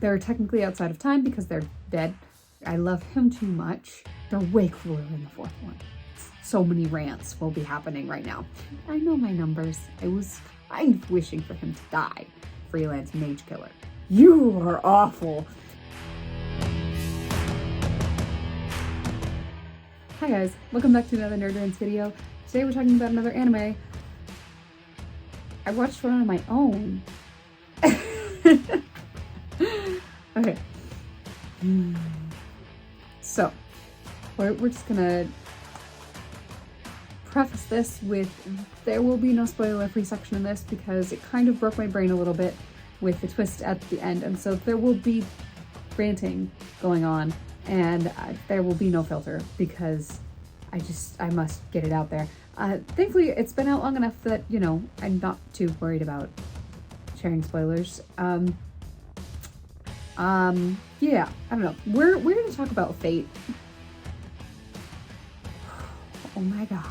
they're technically outside of time because they're dead. I love him too much. They're way cooler in the fourth one. So many rants will be happening right now. I know my numbers. I was kind of wishing for him to die. Freelance mage killer. You are awful. Hi guys, welcome back to another Nerd Rants video. Today we're talking about another anime. I watched one on my own. Okay. So, we're just gonna preface this with there will be no spoiler-free section in this because it kind of broke my brain a little bit with the twist at the end, and so there will be ranting going on, and there will be no filter because I must get it out there. Thankfully, it's been out long enough that, you know, I'm not too worried about sharing spoilers. Yeah, I don't know. We're gonna talk about Fate. Oh my gosh.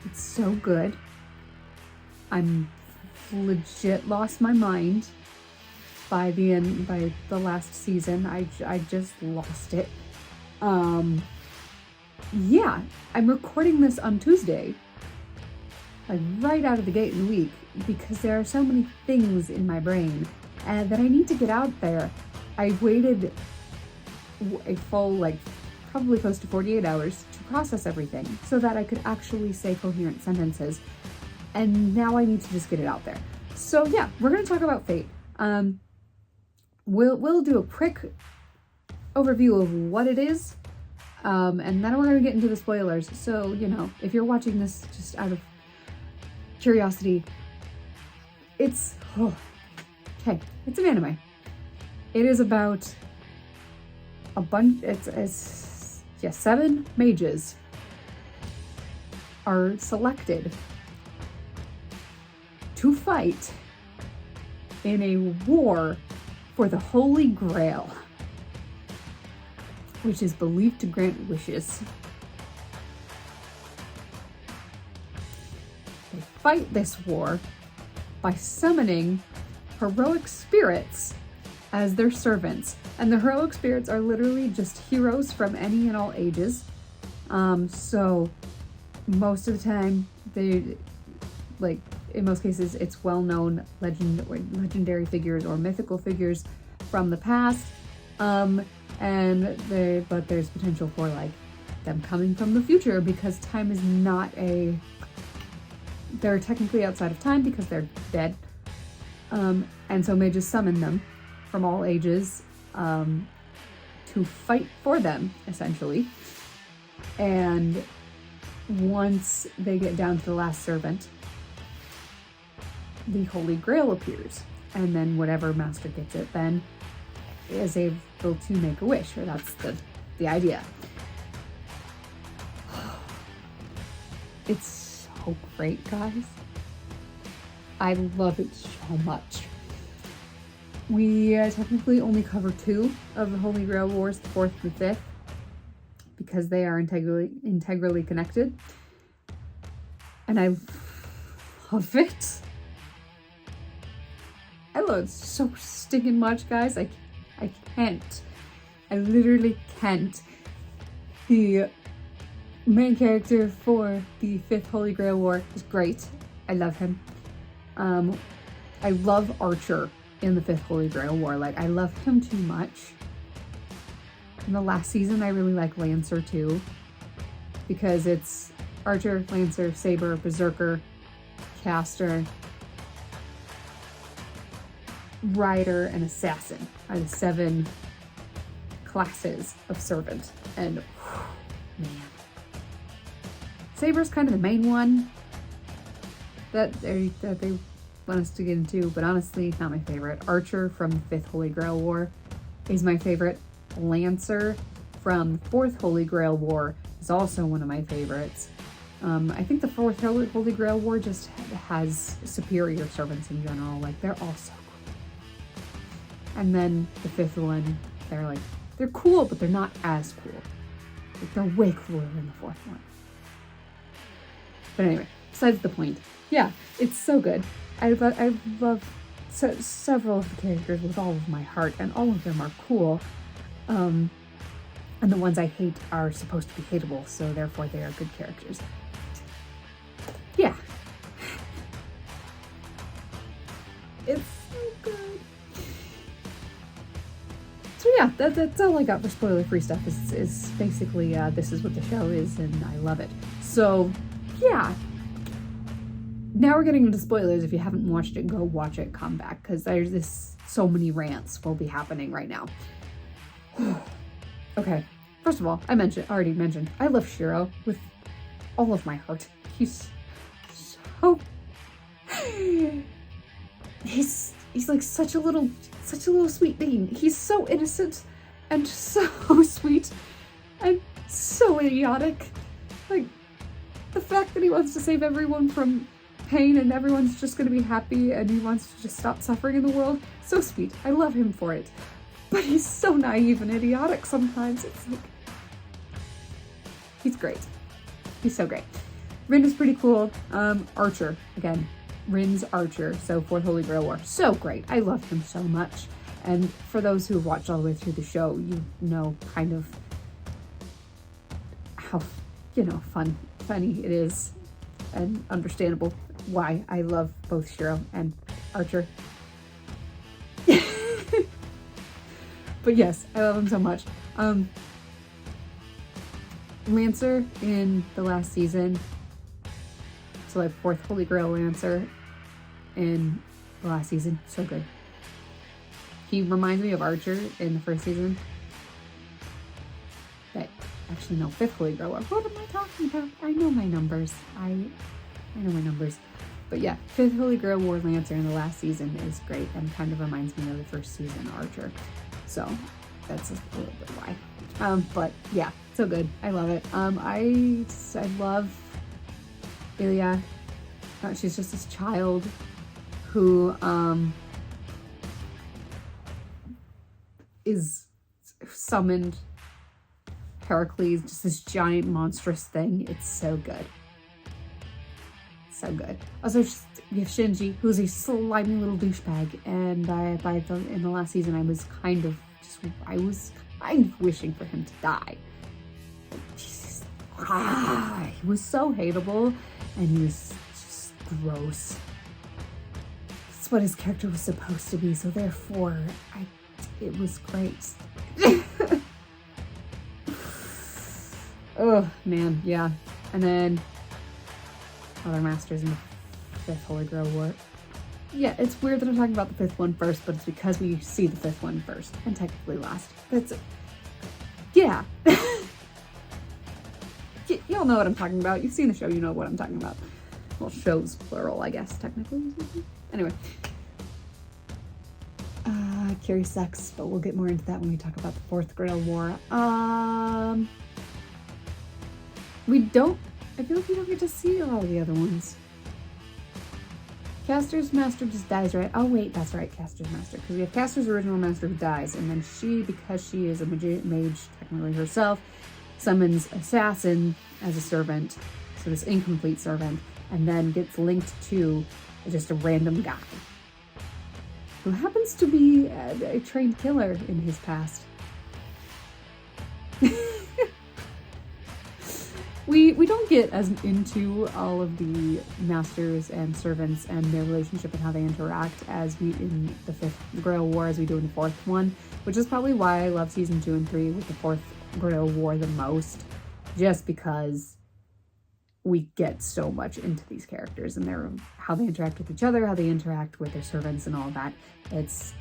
It's so good. I'm legit lost my mind by the end, by the last season. I just lost it. Yeah, I'm recording this on Tuesday, like right out of the gate in the week, because there are so many things in my brain that I need to get out there. I waited a full, like, probably close to 48 hours to process everything so that I could actually say coherent sentences. And now I need to just get it out there. So yeah, we're going to talk about Fate. We'll do a quick overview of what it is. And then we're going to get into the spoilers. So, you know, if you're watching this just out of curiosity, it's an anime. It is about a bunch, it's 7 mages are selected to fight in a war for the Holy Grail, which is believed to grant wishes. They fight this war by summoning heroic spirits as their servants. And the heroic spirits are literally just heroes from any and all ages. So most of the time, they, like, in most cases, it's well-known legendary figures or mythical figures from the past. But there's potential for, like, them coming from the future because time is not they're technically outside of time because they're dead. And so mages summon them from all ages to fight for them, essentially. And once they get down to the last servant, the Holy Grail appears. And then whatever master gets it then is able to make a wish, or that's the idea. It's so great, guys. I love it so much. We technically only cover 2 of the Holy Grail Wars, the 4th and the 5th, because they are integrally connected. And I love it. I love it so stinking much, guys. I can't. I literally can't. The main character for the 5th Holy Grail War is great. I love him. I love Archer in the 5th Holy Grail War. Like, I love him too much. In the last season, I really like Lancer too, because it's Archer, Lancer, Saber, Berserker, Caster, Rider, and Assassin are the 7 classes of servant. And man, Saber's kind of the main one that they want us to get into, but honestly, not my favorite. Archer from the 5th Holy Grail War is my favorite. Lancer from the 4th Holy Grail War is also one of my favorites. I think the 4th Holy Grail War just has superior servants in general. Like, they're all so cool. And then the 5th one, they're cool, but they're not as cool. Like, they're way cooler than the 4th one. But anyway, besides the point. Yeah, it's so good. I love several of the characters with all of my heart, and all of them are cool. And the ones I hate are supposed to be hateable, so therefore they are good characters. Yeah. It's so good. So yeah, that's all I got for spoiler-free stuff, is basically this is what the show is, and I love it. So, yeah. Now we're getting into spoilers. If you haven't watched it, go watch it, come back, because there's so many rants will be happening right now. Okay, first of all, already mentioned, I love Shiro with all of my heart. He's so... He's like such a little sweet being. He's so innocent and so sweet and so idiotic. Like, the fact that he wants to save everyone from pain and everyone's just gonna be happy and he wants to just stop suffering in the world. So sweet. I love him for it. But he's so naive and idiotic sometimes. It's like... He's great. He's so great. Rin is pretty cool. Archer, again. Rin's Archer, so Fourth Holy Grail War. So great. I love him so much. And for those who have watched all the way through the show, you know kind of how, funny it is and understandable why I love both Shiro and Archer. But yes, I love him so much. Lancer in the last season, so like Fourth Holy Grail Lancer in the last season, so good. He reminds me of Archer in the first season. But actually no, Fifth Holy Grail War. What am I talking about? I know my numbers. I know my numbers. But yeah, Fifth Holy Grail War Lancer in the last season is great and kind of reminds me of the first season Archer. So that's a little bit why. But yeah, so good. I love it. I love Ilya. She's just this child who is summoned Heracles, just this giant monstrous thing. It's so good. So good. Also, we have Shinji, who's a slimy little douchebag, and in the last season, I was kind of wishing for him to die. Jesus, he was so hateable, and he was just gross. That's what his character was supposed to be, so therefore, it was great. Oh man, yeah. And then other masters in the Fifth Holy Grail War. Yeah, it's weird that I'm talking about the fifth one first, but it's because we see the fifth one first and technically last. That's yeah. Y'all know what I'm talking about. You've seen the show, you know what I'm talking about. Well, shows plural, I guess, technically. Anyway. Curie sucks, but we'll get more into that when we talk about the Fourth Grail War. I feel like we don't get to see all the other ones. Caster's master just dies, right? Oh wait, that's right, Caster's master. Because we have Caster's original master who dies, and then she, because she is a mage technically herself, summons Assassin as a servant, so this incomplete servant, and then gets linked to just a random guy who happens to be a trained killer in his past. We don't get as into all of the masters and servants and their relationship and how they interact as we in the Fifth Grail War as we do in the fourth one, which is probably why I love season 2 and 3 with the Fourth Grail War the most, just because we get so much into these characters and how they interact with each other, how they interact with their servants and all that. It's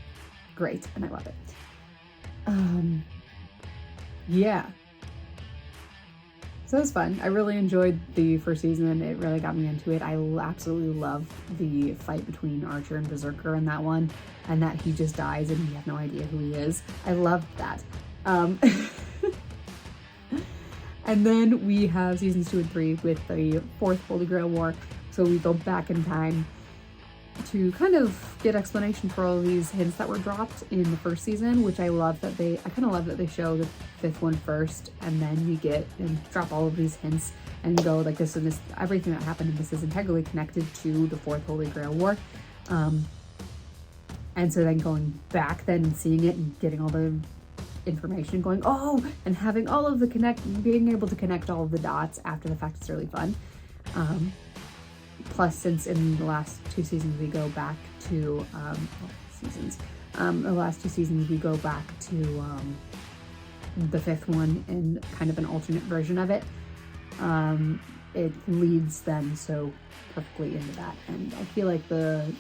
great and I love it. Yeah. So it was fun. I really enjoyed the first season. It really got me into it. I absolutely love the fight between Archer and Berserker in that one, and that he just dies and you have no idea who he is. I loved that. And then we have seasons 2 and 3 with the Fourth Holy Grail War. So we go back in time to kind of get explanation for all of these hints that were dropped in the first season, which I love that I kind of love that they show the fifth one first, and then we get and drop all of these hints and go like this and this, everything that happened in this is integrally connected to the Fourth Holy Grail War. And so then going back then and seeing it and getting all the information going, oh, and having all of the being able to connect all of the dots after the fact is really fun. Plus, since in the last 2 seasons we go back to, the last 2 seasons we go back to the 5th one in kind of an alternate version of it. It leads then so perfectly into that, and I feel like the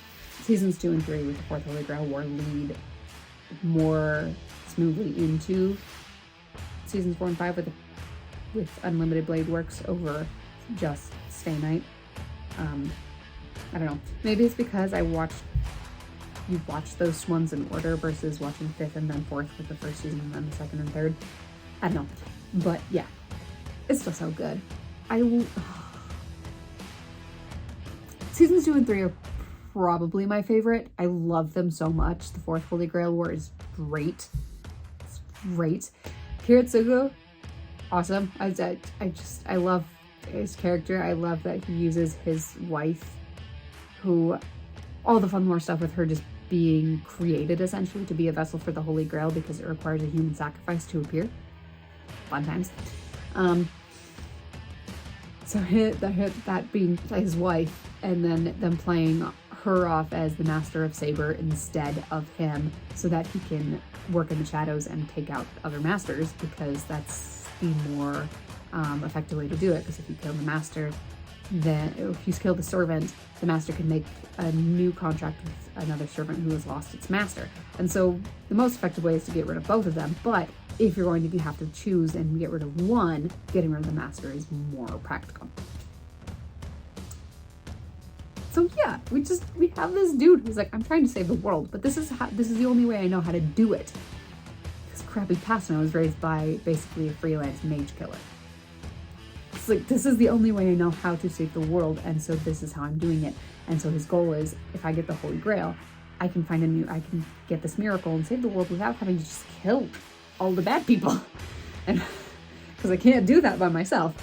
seasons 2 and 3 with the Fourth Holy Grail War lead more smoothly into seasons 4 and 5 with Unlimited Blade Works over just Stay Night. I don't know. Maybe it's because you watched those ones in order versus watching 5th and then 4th with the first season and then the 2nd and 3rd. I don't know. But yeah, it's still so good. Seasons 2 and 3 are probably my favorite. I love them so much. The Fourth Holy Grail War is great. It's great. Kiritsugu, awesome. I love his character. I love that he uses his wife, who, all the fun more stuff with her just being created essentially to be a vessel for the Holy Grail because it requires a human sacrifice to appear. Fun times. So that being his wife, and then them playing her off as the master of Saber instead of him, so that he can work in the shadows and take out other masters, because that's the more effective way to do it. Because if you kill the master, then if you kill the servant, the master can make a new contract with another servant who has lost its master. And so the most effective way is to get rid of both of them, but if you're going to have to choose and get rid of one, getting rid of the master is more practical. So yeah, we have this dude who's like, I'm trying to save the world, but this is the only way I know how to do it. This crappy Pasno was raised by basically a freelance mage killer. It's like, this is the only way I know how to save the world, and so this is how I'm doing it. And so his goal is, if I get the Holy Grail, I can get this miracle and save the world without having to just kill all the bad people. And because I can't do that by myself.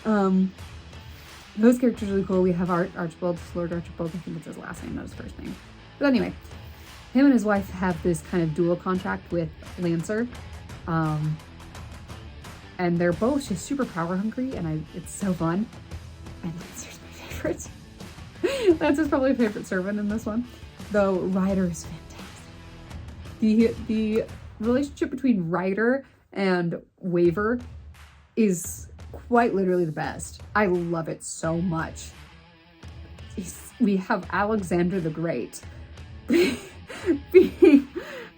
Those characters are really cool. We have Archibald, Lord Archibald, I think it's his last name, not his first name. But anyway, him and his wife have this kind of dual contract with Lancer. And they're both just super power hungry, and it's so fun. And Lancer's my favorite. Lancer's probably my favorite servant in this one, though Ryder is fantastic. The relationship between Ryder and Waver is quite literally the best. I love it so much. We have Alexander the Great being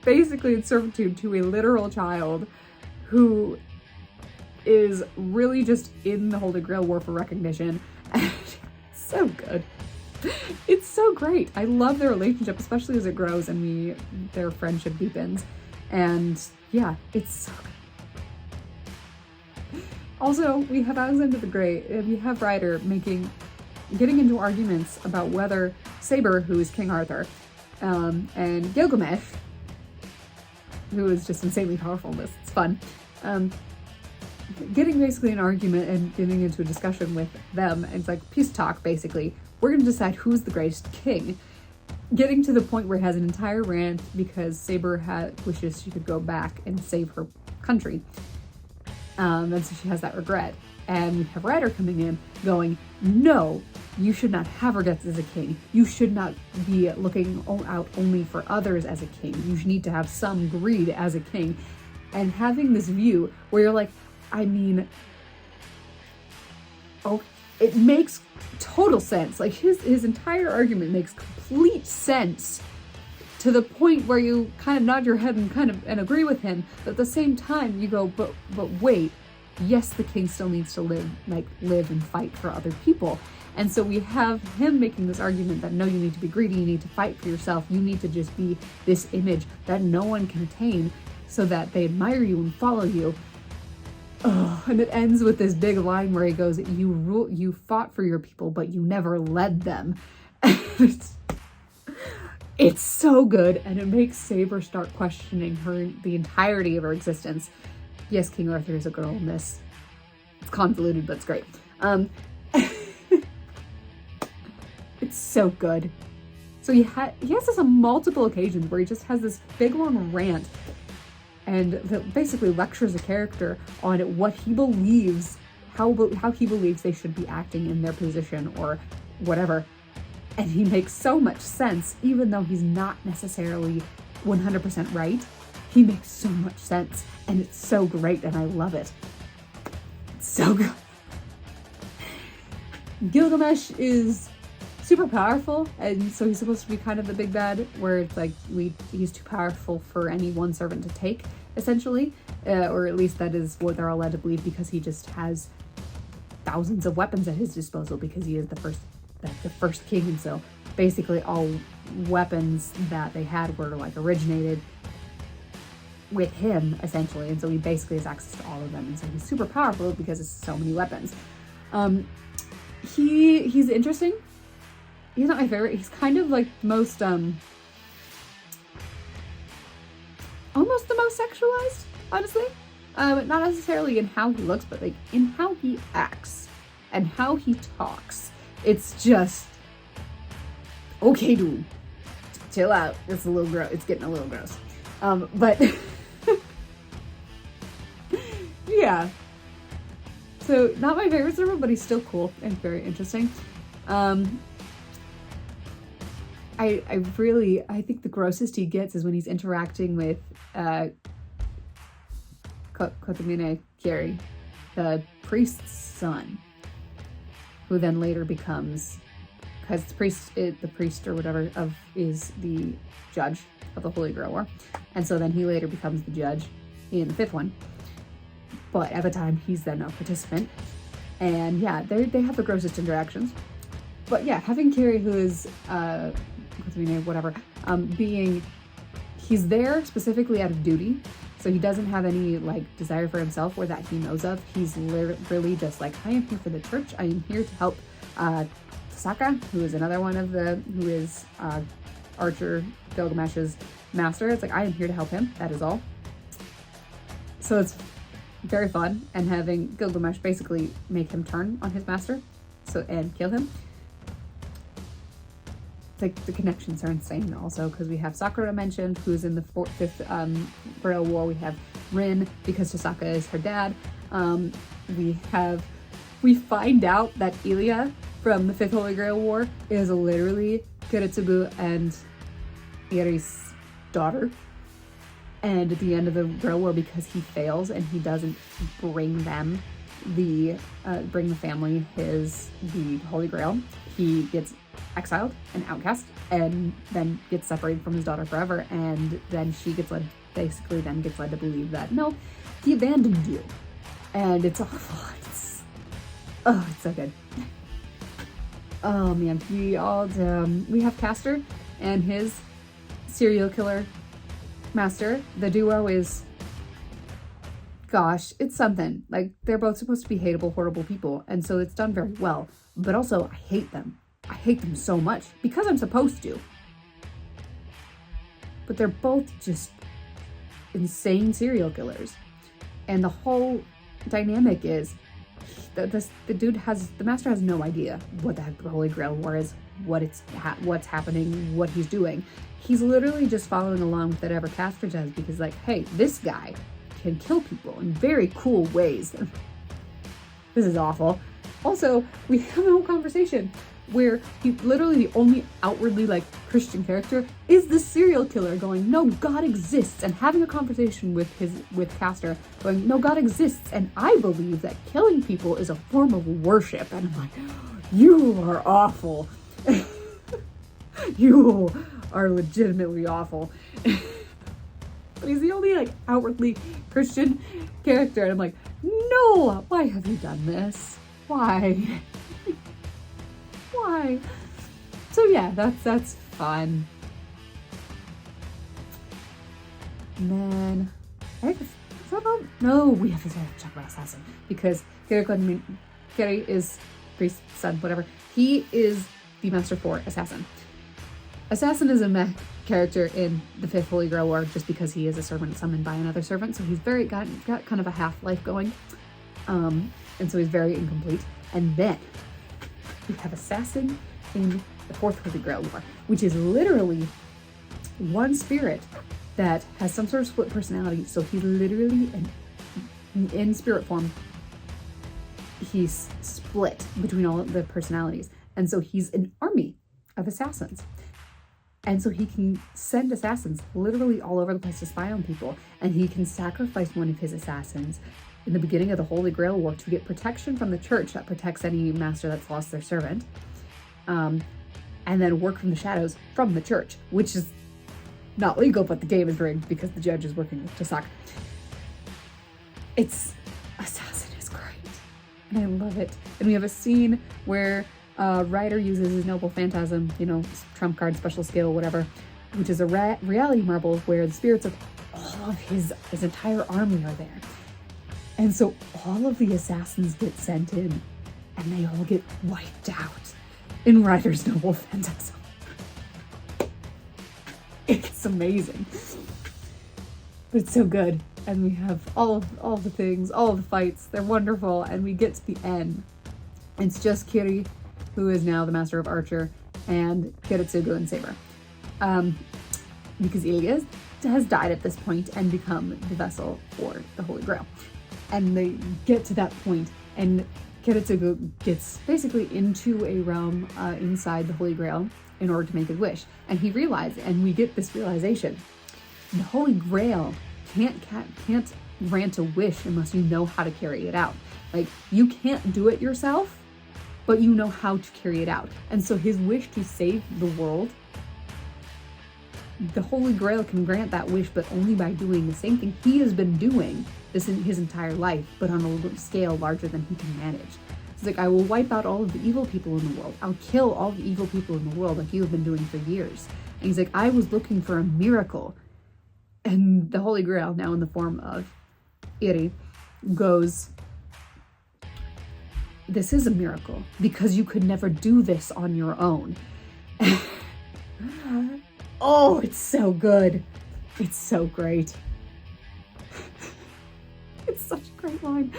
basically in servitude to a literal child who is really just in the Holy Grail War for recognition. And so good. It's so great. I love their relationship, especially as it grows and their friendship deepens. And yeah, it's so good. Also, we have Alexander the Great, and we have Ryder getting into arguments about whether Saber, who is King Arthur, and Gilgamesh, who is just insanely powerful in this, it's fun, getting basically an argument and getting into a discussion with them. And it's like peace talk, basically. We're going to decide who's the greatest king. Getting to the point where he has an entire rant because Saber wishes she could go back and save her country. And so she has that regret. And we have Ryder coming in going, no, you should not have regrets as a king. You should not be looking out only for others as a king. You need to have some greed as a king. And having this view where you're like, it makes total sense. Like his entire argument makes complete sense to the point where you kind of nod your head and agree with him. But at the same time, you go, but wait, yes, the king still needs to live and fight for other people. And so we have him making this argument that no, you need to be greedy, you need to fight for yourself, you need to just be this image that no one can attain so that they admire you and follow you. Oh, and it ends with this big line where he goes, you fought for your people, but you never led them. It's so good, and it makes Saber start questioning the entirety of her existence. Yes, King Arthur is a girl in this. It's convoluted, but it's great. It's so good. So he has this on multiple occasions where he just has this big long rant and basically lectures a character on what he believes, how he believes they should be acting in their position or whatever. And he makes so much sense, even though he's not necessarily 100% right. He makes so much sense, and it's so great, and I love it. It's so good. Gilgamesh is super powerful, and so he's supposed to be kind of the big bad, where it's like he's too powerful for any one servant to take, essentially, or at least that is what they're all led to believe, because he just has thousands of weapons at his disposal because he is the first king, and so basically all weapons that they had were like originated with him, essentially, and so he basically has access to all of them, and so he's super powerful because it's so many weapons. He's interesting. He's not my favorite. He's kind of like the most almost the most sexualized, honestly. Not necessarily in how he looks, but like in how he acts and how he talks. It's just, okay, dude, chill out. It's a little gross. It's getting a little gross. But yeah. So not my favorite server, but he's still cool and very interesting. I think the grossest he gets is when he's interacting with Kotomine Kiri, the priest's son, who then later becomes, because the priest or whatever is the judge of the Holy Grail War, and so then he later becomes the judge in the fifth one. But at the time, he's then a participant, and yeah, they have the grossest interactions. But yeah, having Kiri, who is whatever, he's there specifically out of duty, so he doesn't have any like desire for himself or that he knows of. He's literally just like, I am here for the church. I am here to help Tasaka, who is another one of who is Archer Gilgamesh's master. It's like, I am here to help him. That is all. So it's very fun, and having Gilgamesh basically make him turn on his master, and kill him. Like, the connections are insane also, because we have Sakura mentioned, who's in the fifth Grail War. We have Rin, because Tasaka is her dad. We find out that Ilya from the fifth Holy Grail War is literally Kiritsugu and Iri's daughter. And at the end of the Grail War, because he fails and he doesn't bring them the family the Holy Grail, he gets exiled and outcast, and then gets separated from his daughter forever, and then she gets led to believe that no, he abandoned you, and it's awful. It's so good. Oh man, we have Castor and his serial killer master. The duo is, gosh, it's something. Like, they're both supposed to be hateable, horrible people, and so it's done very well. But also, I hate them. I hate them so much because I'm supposed to. But they're both just insane serial killers, and the whole dynamic is the master has no idea what the heck the Holy Grail War is, what's happening, what he's doing. He's literally just following along with whatever Castor does, because like, hey, this guy can kill people in very cool ways. This is awful. Also, we have a whole conversation where he literally, the only outwardly like Christian character is the serial killer going, no, God exists, and having a conversation with Castor going, no, God exists, and I believe that killing people is a form of worship. And I'm like, you are awful. You are legitimately awful. But he's the only like outwardly Christian character, and I'm like, no, why have you done this? Why? Why? So yeah, that's fun. And then we have to talk about Assassin, because Kiri is priest's son, whatever. He is the Master 4 Assassin. Assassin is a mech character in the fifth Holy Grail War, just because he is a servant summoned by another servant, so he's got kind of a half-life going, and so he's very incomplete. And then we have assassin in the Fourth Holy Grail War, which is literally one spirit that has some sort of split personality. So he's literally in spirit form. He's split between all of the personalities. And so he's an army of assassins. And so he can send assassins literally all over the place to spy on people. And he can sacrifice one of his assassins in the beginning of the Holy Grail War to get protection from the church that protects any master that's lost their servant. And then work from the shadows from the church, which is not legal, but the game is rigged because the judge is working with Jasak. Assassin is great. And I love it. And we have a scene where Ryder uses his Noble Phantasm, trump card, special skill, whatever, which is a reality marble where the spirits of all of his entire army are there. And so all of the assassins get sent in and they all get wiped out in Ryder's Noble Phantasm. It's amazing. But it's so good. And we have all the things, all of the fights. They're wonderful. And we get to the end. It's just Kiri, who is now the Master of Archer, and Kiritsugu and Saber. Because Ilya has died at this point and become the vessel for the Holy Grail. And they get to that point, and Kiritsugu gets basically into a realm inside the Holy Grail in order to make his wish. And he realized, and we get this realization, the Holy Grail can't grant a wish unless you know how to carry it out. Like, you can't do it yourself, but you know how to carry it out. And so his wish to save the world, the Holy Grail can grant that wish, but only by doing the same thing he has been doing this in his entire life, but on a scale larger than he can manage. It's like, I will wipe out all of the evil people in the world. I'll kill all the evil people in the world like you have been doing for years. And he's like, I was looking for a miracle. And the Holy Grail, now in the form of Iri, goes, this is a miracle because you could never do this on your own. Oh, it's so good. It's so great. It's such a great line.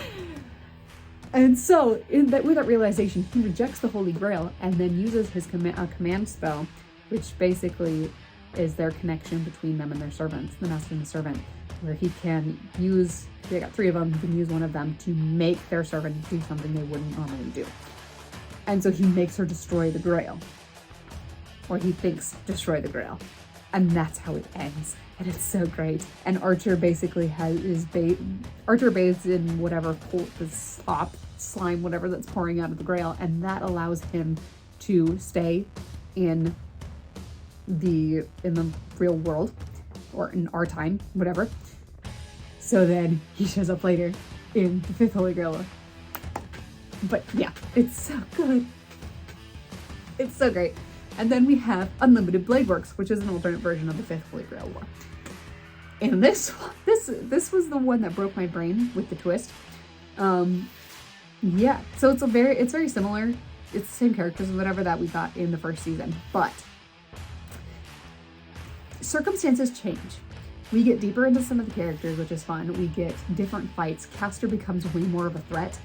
And so, with that realization, he rejects the Holy Grail and then uses his command spell, which basically is their connection between them and their servants, the master and the servant, where he can use, they got 3 of them, he can use one of them to make their servant do something they wouldn't normally do. And so he makes her destroy the Grail. Or he thinks destroy the Grail. And that's how it ends. And it's so great. And Archer basically Archer bathes in whatever this slime, whatever that's pouring out of the Grail, and that allows him to stay in the real world, or in our time, whatever. So then he shows up later in the 5th Holy Grail War. But yeah, it's so good. It's so great. And then we have Unlimited Blade Works, which is an alternate version of the 5th Holy Grail War. And this was the one that broke my brain with the twist. Yeah, so it's very similar. It's the same characters or whatever that we got in the first season, but circumstances change. We get deeper into some of the characters, which is fun. We get different fights. Castor becomes way more of a threat,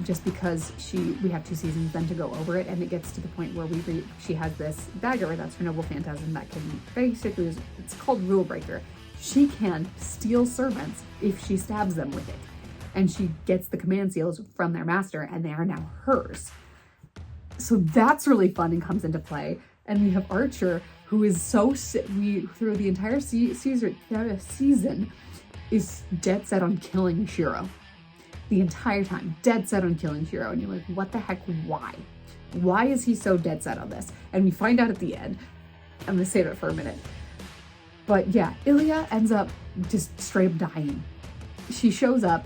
just because we have 2 seasons then to go over it, and it gets to the point where she has this dagger that's her Noble Phantasm that can basically, it's called Rule Breaker. She can steal servants if she stabs them with it. And she gets the command seals from their master, and they are now hers. So that's really fun and comes into play. And we have Archer, who is through the entire season, is dead set on killing Shiro. The entire time, dead set on killing Shiro. And you're like, what the heck, why? Why is he so dead set on this? And we find out at the end. I'm gonna save it for a minute. But yeah, Ilya ends up just straight up dying. She shows up,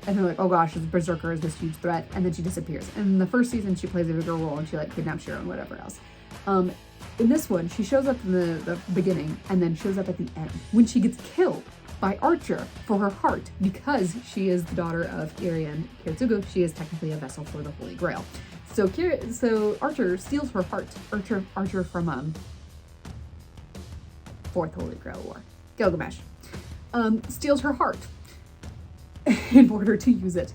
and they're like, oh gosh, this Berserker is this huge threat, and then she disappears. And in the first season, she plays a bigger role, and she kidnaps Shiro and whatever else. In this one, she shows up in the beginning, and then shows up at the end, when she gets killed by Archer for her heart, because she is the daughter of Iri and Kiritsugu. She is technically a vessel for the Holy Grail. So Archer steals her heart. Archer from 4th Holy Grail War, Gilgamesh, steals her heart in order to use it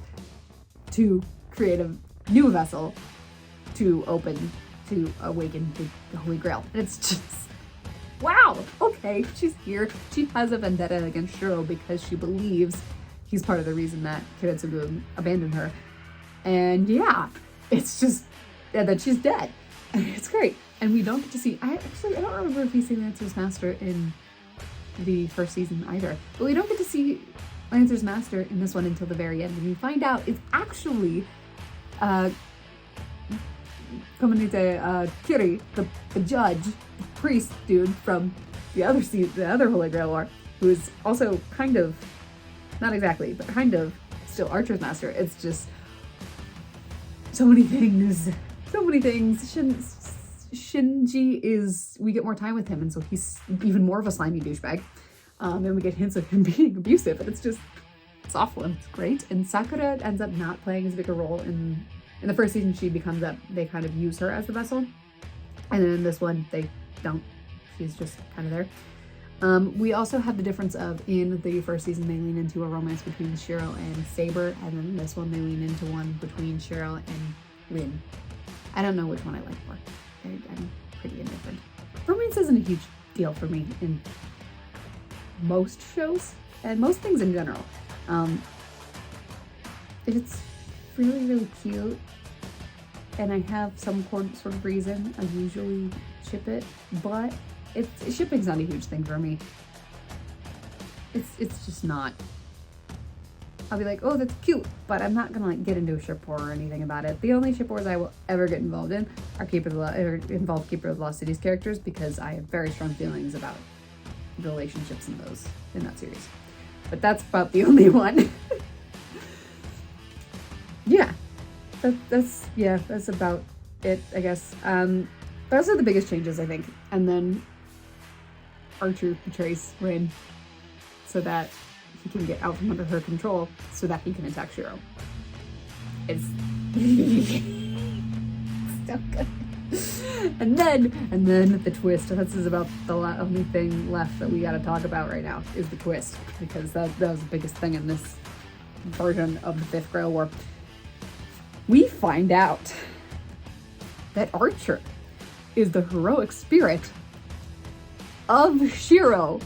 to create new vessel to awaken the Holy Grail. And it's just, wow, okay, she's here. She has a vendetta against Shiro because she believes he's part of the reason that Kiritsugu abandoned her. And yeah, it's just that she's dead. And it's great. And we don't get to see, I don't remember if we see Lancer's Master in the first season either. But we don't get to see Lancer's Master in this one until the very end. And we find out it's actually Kiri, the judge, the priest dude from the other Holy Grail War, who is also kind of, not exactly, but kind of still Archer's Master. It's just so many things. Shinji is, we get more time with him, and so he's even more of a slimy douchebag. And we get hints of him being abusive, and it's awful and it's great. And Sakura ends up not playing as big a role in the first season. She becomes that they kind of use her as the vessel, and then in this one they don't. She's just kind of there. We also have the difference of, in the first season they lean into a romance between Shiro and Saber, and then in this one they lean into one between Shiro and Rin. I don't know which one I like more. I'm pretty indifferent. Romance isn't a huge deal for me in most shows and most things in general. It's really, really cute, and I have some sort of reason I usually ship it, but shipping's not a huge thing for me. It's just not. I'll be like, oh, that's cute, but I'm not gonna like get into a ship war or anything about it. The only ship wars I will ever get involved in are Keeper of the Lost Cities characters, because I have very strong feelings about relationships in that series. But that's about the only one. Yeah, that's about it, I guess. Those are the biggest changes, I think. And then Archer betrays Rin so that he can get out from under her control, so that he can attack Shiro. It's so good. And then the twist. This is about the only thing left that we gotta talk about right now, is the twist, because that was the biggest thing in this version of the Fifth Grail War. We find out that Archer is the heroic spirit of Shiro.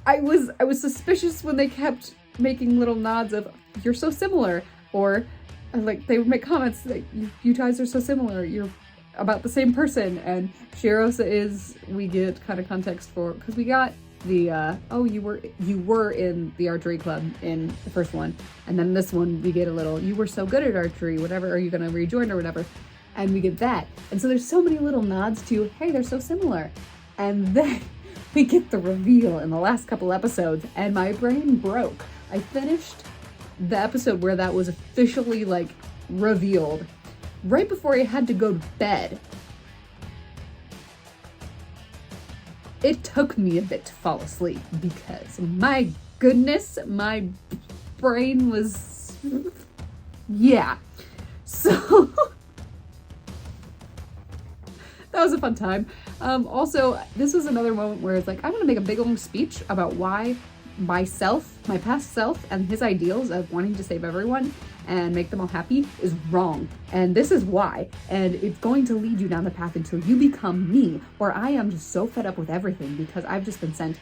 I was suspicious when they kept making little nods of, you're so similar, or like they would make comments like, you guys are so similar, you're about the same person. And Shiro is, we get kind of context for, because we got the you were in the archery club in the first one, and then this one we get a little, you were so good at archery, whatever, are you gonna rejoin or whatever, and we get that. And so there's so many little nods to, hey, they're so similar. And then we get the reveal in the last couple episodes, and my brain broke. I finished the episode where that was officially like revealed right before I had to go to bed. It took me a bit to fall asleep because, my goodness, my brain was, yeah. So that was a fun time. Also, this was another moment where it's like, I'm gonna make a big long speech about why myself, my past self, and his ideals of wanting to save everyone and make them all happy is wrong. And this is why. And it's going to lead you down the path until you become me, where I am just so fed up with everything because I've just been sent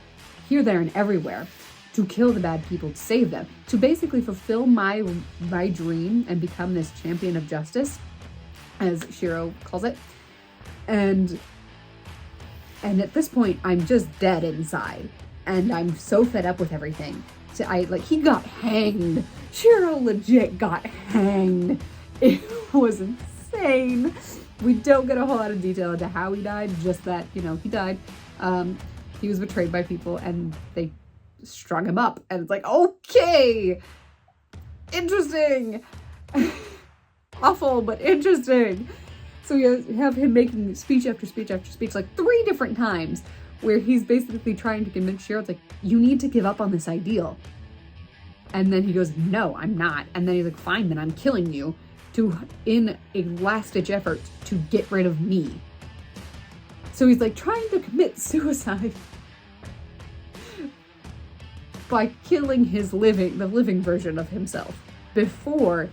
here, there, and everywhere to kill the bad people, to save them, to basically fulfill my dream and become this champion of justice, as Shiro calls it. And at this point, I'm just dead inside. And I'm so fed up with everything. So he got hanged. Shiro legit got hanged. It was insane. We don't get a whole lot of detail into how he died, just that, he died. He was betrayed by people and they strung him up. And it's like, okay, interesting. Awful, but interesting. So we have him making speech after speech after speech, like 3 different times, where he's basically trying to convince Shiro, it's like, you need to give up on this ideal. And then he goes, no, I'm not. And then he's like, fine, then I'm killing you, in a last-ditch effort to get rid of me. So he's like trying to commit suicide. by killing the living version of himself before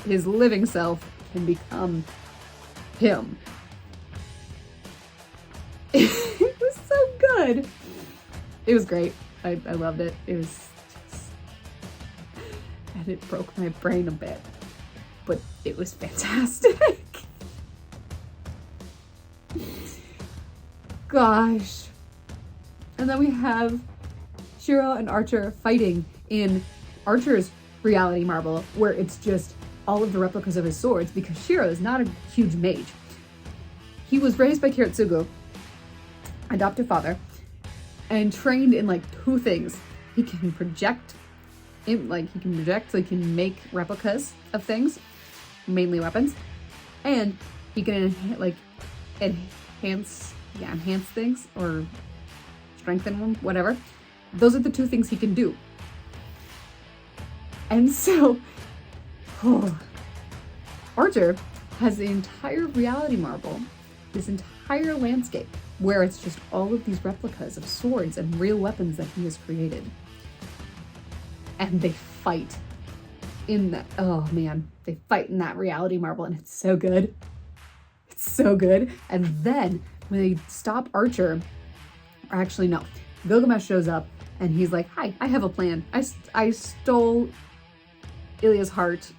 his living self can become him. It was so good. It was great. I loved it. It was just, and it broke my brain a bit, but it was fantastic. Gosh. And then we have Shiro and Archer fighting in Archer's reality marble, where it's just all of the replicas of his swords, because Shiro is not a huge mage. He was raised by Kiritsugu, adoptive father, and trained in like two things. He can project, so he can make replicas of things, mainly weapons, and he can enhance things or strengthen them, whatever. Those are the two things he can do. And so, Archer has the entire reality marble, this entire landscape, where it's just all of these replicas of swords and real weapons that he has created. And they fight in that, they fight in that reality marble, and it's so good. It's so good. And then when they stop Archer, or actually no, Gilgamesh shows up and he's like, hi, I have a plan. I stole Ilya's heart,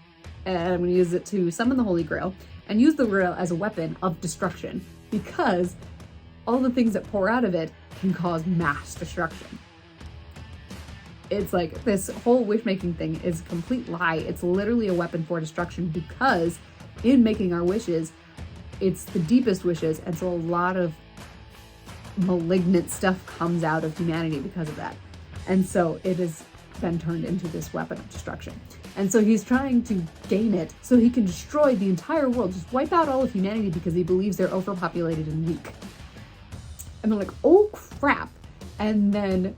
and I'm going to use it to summon the Holy Grail and use the Grail as a weapon of destruction, because all the things that pour out of it can cause mass destruction. It's like this whole wish-making thing is a complete lie. It's literally a weapon for destruction, because in making our wishes, it's the deepest wishes, and so a lot of malignant stuff comes out of humanity because of that. And so it has been turned into this weapon of destruction. And so he's trying to gain it so he can destroy the entire world, just wipe out all of humanity, because he believes they're overpopulated and weak. And they're like, oh crap. And then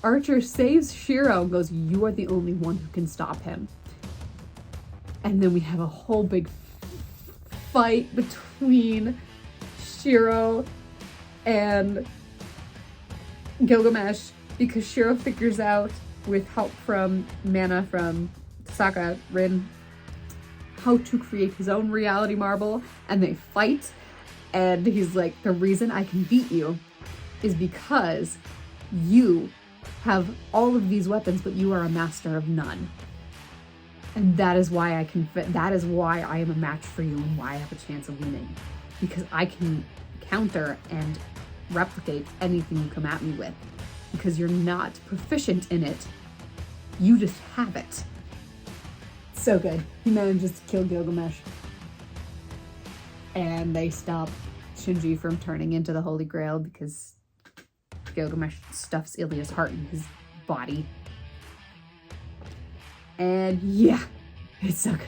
Archer saves Shiro and goes, you are the only one who can stop him. And then we have a whole big fight between Shiro and Gilgamesh, because Shiro figures out, with help from Mana from Saka Rin, how to create his own reality marble, and they fight. And he's like, the reason I can beat you is because you have all of these weapons, but you are a master of none. And that is why I am a match for you, and why I have a chance of winning. Because I can counter and replicate anything you come at me with. Because you're not proficient in it. You just have it. So good. He manages to kill Gilgamesh. And they stop Shinji from turning into the Holy Grail, because Gilgamesh stuffs Ilya's heart in his body. And yeah, it's so good.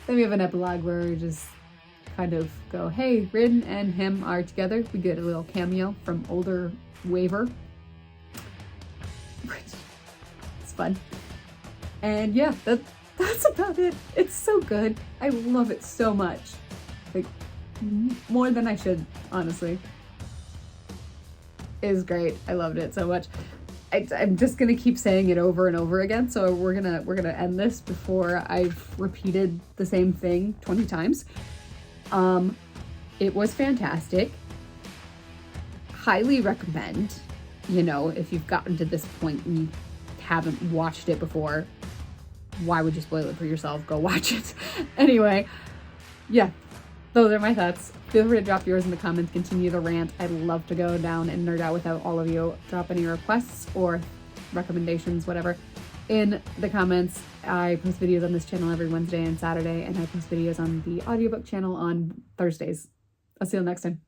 Then we have an epilogue where we just kind of go, hey, Rin and him are together. We get a little cameo from older Waver. It's fun. And yeah, that's about it. It's so good. I love it so much. Like, more than I should, honestly. It is great. I loved it so much. I'm just gonna keep saying it over and over again, so we're gonna end this before I've repeated the same thing 20 times. It was fantastic. Highly recommend, if you've gotten to this point and you haven't watched it before, why would you spoil it for yourself? Go watch it. Anyway, yeah, those are my thoughts. Feel free to drop yours in the comments, continue the rant. I'd love to go down and nerd out with all of you. Drop any requests or recommendations, whatever, in the comments. I post videos on this channel every Wednesday and Saturday, and I post videos on the audiobook channel on Thursdays. I'll see you next time.